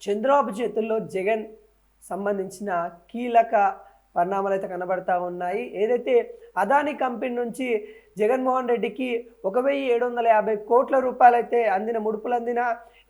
చంద్రబాబు చేతుల్లో జగన్ సంబంధించిన కీలక పరిణామాలు అయితే కనబడతా ఉన్నాయి. ఏదైతే అదానీ కంపెనీ నుంచి జగన్మోహన్ రెడ్డికి 1,750 కోట్ల రూపాయలైతే అందిన ముడుపులందిన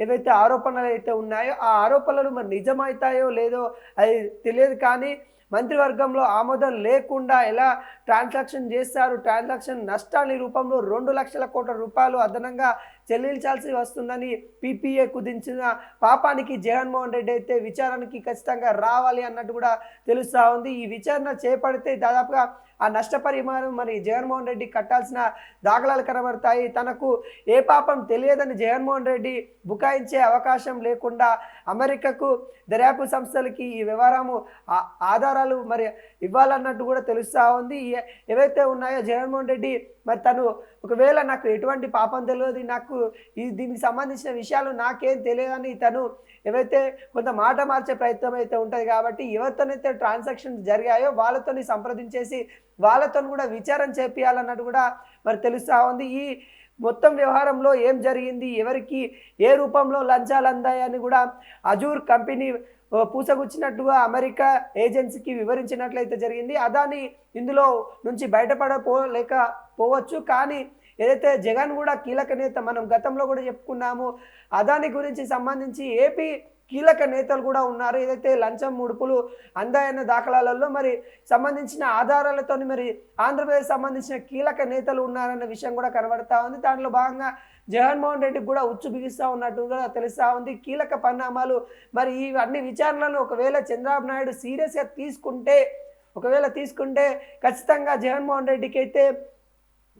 ఏవైతే ఆరోపణలు అయితే ఉన్నాయో ఆ ఆరోపణలు మరి నిజమవుతాయో లేదో అది తెలియదు. కానీ మంత్రివర్గంలో ఆమోదం లేకుండా ఎలా ట్రాన్సాక్షన్ చేస్తారు, ట్రాన్సాక్షన్ నష్టాల రూపంలో 2 లక్షల కోట్ల రూపాయలు అదనంగా చెల్లించాల్సి వస్తుందని పీపీఏ కుదించిన పాపానికి జగన్మోహన్ రెడ్డి అయితే విచారణకి ఖచ్చితంగా రావాలి అన్నట్టు కూడా తెలుస్తూ ఉంది. ఈ విచారణ చేపడితే దాదాపుగా ఆ నష్టపరిహారం మరి జగన్మోహన్ రెడ్డి కట్టాల్సిన దాఖలాలు కనబడతాయి. తనకు ఏ పాపం తెలియదని జగన్మోహన్ రెడ్డి బుకాయించే అవకాశం లేకుండా అమెరికాకు దర్యాప్తు సంస్థలకి ఈ వ్యవహారము ఆధారాలు మరి ఇవ్వాలన్నట్టు కూడా తెలుస్తూ ఉంది. ఏవైతే ఉన్నాయో జగన్మోహన్ రెడ్డి మరి తను ఒకవేళ నాకు ఎటువంటి పాపం తెలియదు, నాకు దీనికి సంబంధించిన విషయాలు నాకేం తెలియదని తను ఏవైతే కొంత మాట మార్చే ప్రయత్నం అయితే ఉంటుంది. కాబట్టి ఎవరితోనైతే ట్రాన్సాక్షన్స్ జరిగాయో వాళ్ళతోని సంప్రదించేసి వాళ్ళతో కూడా విచారణ చేపియాలన్నట్టు కూడా మరి తెలుస్తూ ఉంది. ఈ మొత్తం వ్యవహారంలో ఏం జరిగింది, ఎవరికి ఏ రూపంలో లంచాలు అందాయని కూడా అజూర్ కంపెనీ పూసగుచ్చినట్టుగా అమెరికా ఏజెన్సీకి వివరించినట్లయితే జరిగింది. అదాని ఇందులో నుంచి బయటపడలేకపోవచ్చు. కానీ ఏదైతే జగన్ కూడా కీలక నేత, మనం గతంలో కూడా చెప్పుకున్నాము, అదాని గురించి సంబంధించి ఏపీ కీలక నేతలు కూడా ఉన్నారు. ఏదైతే లంచం ముడుపులు అందాయన్న దాఖలాలలో మరి సంబంధించిన ఆధారాలతో మరి ఆంధ్రప్రదేశ్ సంబంధించిన కీలక నేతలు ఉన్నారన్న విషయం కూడా కనబడతా ఉంది. దాంట్లో భాగంగా జగన్మోహన్ రెడ్డికి కూడా ఉచ్చు బిగిస్తూ ఉన్నట్టుగా తెలుస్తూ ఉంది. కీలక పరిణామాలు మరి ఈ అన్ని విచారణలను ఒకవేళ చంద్రబాబు నాయుడు సీరియస్గా తీసుకుంటే ఖచ్చితంగా జగన్మోహన్ రెడ్డికి అయితే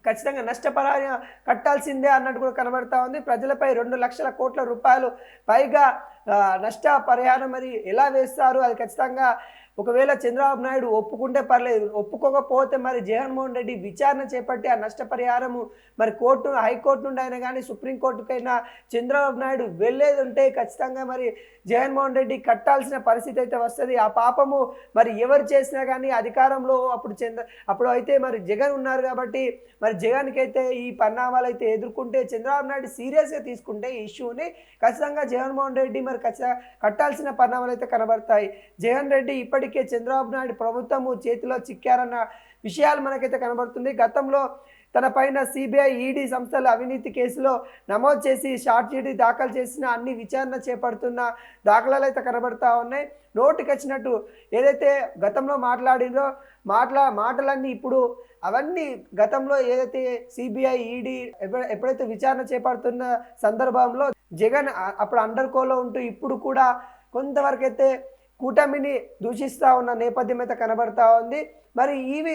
ఖచ్చితంగా నష్టపరిహారం కట్టాల్సిందే అన్నట్టు కూడా కనబడతా ఉంది. ప్రజలపై 2 లక్షల కోట్ల రూపాయలు పైగా నష్టపరిహారం మరి ఎలా వేస్తారు, అది ఖచ్చితంగా ఒకవేళ చంద్రబాబు నాయుడు ఒప్పుకుంటే పర్లేదు, ఒప్పుకోకపోతే మరి జగన్మోహన్ రెడ్డి విచారణ చేపట్టి ఆ నష్టపరిహారము మరి హైకోర్టు నుండి అయినా కానీ సుప్రీంకోర్టుకైనా చంద్రబాబు నాయుడు వెళ్ళేది ఉంటే ఖచ్చితంగా మరి జగన్మోహన్ రెడ్డి కట్టాల్సిన పరిస్థితి అయితే వస్తుంది. ఆ పాపము మరి ఎవరు చేసినా కానీ అధికారంలో అప్పుడు అయితే మరి జగన్ ఉన్నారు కాబట్టి మరి జగన్కి అయితే ఈ పరిణామాలు అయితే ఎదుర్కొంటే చంద్రబాబు నాయుడు సీరియస్గా తీసుకుంటే ఈ ఇష్యూని ఖచ్చితంగా జగన్మోహన్ రెడ్డి మరి ఖచ్చితంగా కట్టాల్సిన పరిణామాలు అయితే కనబడతాయి. జగన్ రెడ్డి ఇప్పటికే చంద్రబాబు నాయుడు ప్రభుత్వము చేతిలో చిక్కారన్న విషయాలు మనకైతే కనబడుతుంది. గతంలో తన పైన సిబిఐ ఈడీ సంస్థల అవినీతి కేసులో నమోదు చేసి షార్ట్ షీట్ దాఖలు చేసిన అన్ని విచారణ చేపడుతున్న దాఖలాలు అయితే కనబడతా ఉన్నాయి. నోటికి వచ్చినట్టు ఏదైతే గతంలో మాట్లాడిందో మాటలన్నీ ఇప్పుడు అవన్నీ గతంలో ఏదైతే సిబిఐ ఈడీ ఎప్పుడైతే విచారణ చేపడుతున్న సందర్భంలో జగన్ అప్పుడు అండర్ కోలో ఉంటూ ఇప్పుడు కూడా కొంతవరకు అయితే కూటమిని దూషిస్తూ ఉన్న నేపథ్యం అయితే కనబడతా ఉంది. మరి ఇవి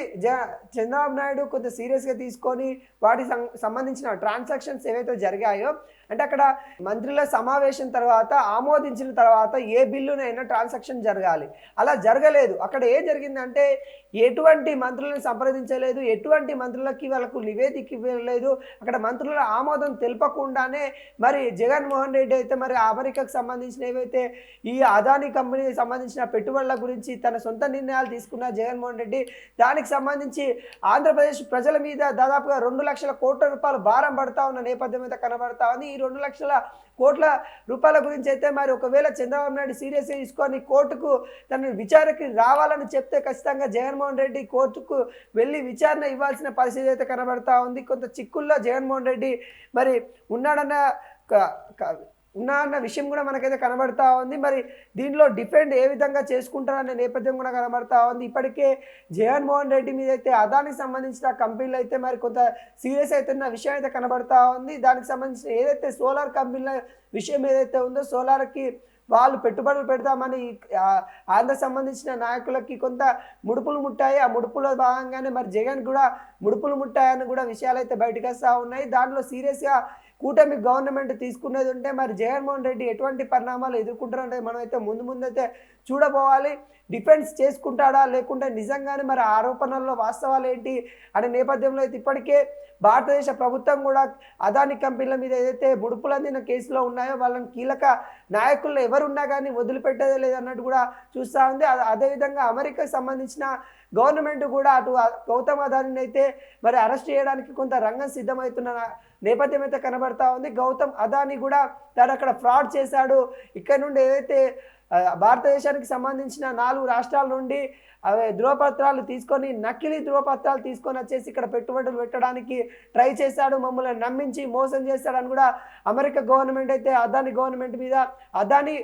చంద్రబాబు నాయుడు కొంత సీరియస్గా తీసుకొని వాటికి సంబంధించిన ట్రాన్సాక్షన్స్ ఏవైతే జరిగాయో అంటే అక్కడ మంత్రుల సమావేశం తర్వాత ఆమోదించిన తర్వాత ఏ బిల్లునైనా ట్రాన్సాక్షన్ జరగాలి, అలా జరగలేదు. అక్కడ ఏం జరిగిందంటే ఎటువంటి మంత్రులను సంప్రదించలేదు, ఎటువంటి మంత్రులకి వాళ్ళకు నివేదిక ఇవ్వలేదు. అక్కడ మంత్రుల ఆమోదం తెలపకుండానే మరి జగన్మోహన్ రెడ్డి అయితే మరి అమెరికాకు సంబంధించిన ఏవైతే ఈ అదానీ కంపెనీకి సంబంధించిన పెట్టుబడుల గురించి తన సొంత నిర్ణయాలు తీసుకున్న జగన్మోహన్ రెడ్డి దానికి సంబంధించి ఆంధ్రప్రదేశ్ ప్రజల మీద దాదాపుగా 2 లక్షల కోట్ల రూపాయలు భారం పడతా ఉన్న నేపథ్యం అయితే కనబడతా ఉంది. ఈ 2 లక్షల కోట్ల రూపాయల గురించి అయితే మరి ఒకవేళ చంద్రబాబు నాయుడు సీరియస్గా తీసుకొని కోర్టుకు తన విచారణకి రావాలని చెప్తే ఖచ్చితంగా జగన్మోహన్ రెడ్డి కోర్టుకు వెళ్ళి విచారణ ఇవ్వాల్సిన పరిస్థితి అయితే కనబడతా ఉంది. కొంత చిక్కుల్లో జగన్మోహన్ రెడ్డి మరి ఉన్నారన్న విషయం కూడా మనకైతే కనబడతా ఉంది. మరి దీనిలో డిఫెండ్ ఏ విధంగా చేసుకుంటారనే నేపథ్యం కూడా కనబడతా ఉంది. ఇప్పటికే జగన్మోహన్ రెడ్డి మీద అయితే అదానికి సంబంధించిన కంపెనీలు అయితే మరి కొంత సీరియస్ అవుతున్న విషయం అయితే కనబడతా ఉంది. దానికి సంబంధించిన ఏదైతే సోలార్ కంపెనీల విషయం ఏదైతే ఉందో సోలార్కి వాళ్ళు పెట్టుబడులు పెడతామని ఆంధ్ర సంబంధించిన నాయకులకి కొంత ముడుపులు ముట్టాయి. ఆ ముడుపులో భాగంగానే మరి జగన్ కూడా ముడుపులు ముట్టాయని కూడా విషయాలు అయితే బయటకు వస్తూ ఉన్నాయి. దాంట్లో సీరియస్గా కూటమి గవర్నమెంట్ తీసుకునేది ఉంటే మరి జగన్మోహన్ రెడ్డి ఎటువంటి పరిణామాలు ఎదుర్కొంటారంటే మనమైతే ముందు అయితే చూడబోవాలి. డిఫెన్స్ చేసుకుంటాడా లేకుంటే నిజంగానే మరి ఆరోపణల్లో వాస్తవాలు ఏంటి అనే నేపథ్యంలో అయితే ఇప్పటికే భారతదేశ ప్రభుత్వం కూడా అదానీ కంపెనీల మీద ఏదైతే ముడుపులు అందిన కేసులో ఉన్నాయో వాళ్ళని కీలక నాయకుల్లో ఎవరున్నా కానీ వదిలిపెట్టేదే లేదన్నట్టు కూడా చూస్తూ ఉంది. అదేవిధంగా అమెరికాకు సంబంధించిన గవర్నమెంట్ కూడా అటు గౌతమ్ అదానీని అయితే మరి అరెస్ట్ చేయడానికి కొంత రంగం సిద్ధమవుతున్న నేపథ్యం అయితే కనబడతా ఉంది. గౌతమ్ అదానీ కూడా తాను అక్కడ ఫ్రాడ్ చేశాడు, ఇక్కడ నుండి ఏదైతే భారతదేశానికి సంబంధించిన 4 రాష్ట్రాల నుండి అవి ధృవపత్రాలు తీసుకొని, నకిలీ ధృవపత్రాలు తీసుకొని వచ్చేసి ఇక్కడ పెట్టుబడులు పెట్టడానికి ట్రై చేశాడు, మమ్మల్ని నమ్మించి మోసం చేశాడని కూడా అమెరికా గవర్నమెంట్ అయితే అదానీ గవర్నమెంట్ మీద, అదానీ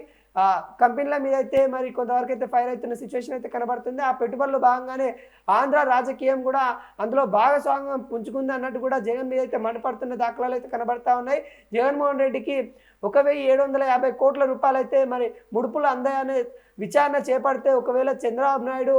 కంపెనీల మీద అయితే మరి కొంతవరకు అయితే ఫైర్ అవుతున్న సిచ్యువేషన్ అయితే కనబడుతుంది. ఆ పెట్టుబడులు భాగంగానే ఆంధ్ర రాజకీయం కూడా అందులో భాగస్వామ్యం పుంజుకుంది అన్నట్టు కూడా జగన్ మీద అయితే మండిపడుతున్న దాఖలాలు అయితే కనబడతా ఉన్నాయి. జగన్మోహన్ రెడ్డికి 1,750 కోట్ల రూపాయలు అయితే మరి ముడుపులు అందాయనే విచారణ చేపడితే, ఒకవేళ చంద్రబాబు నాయుడు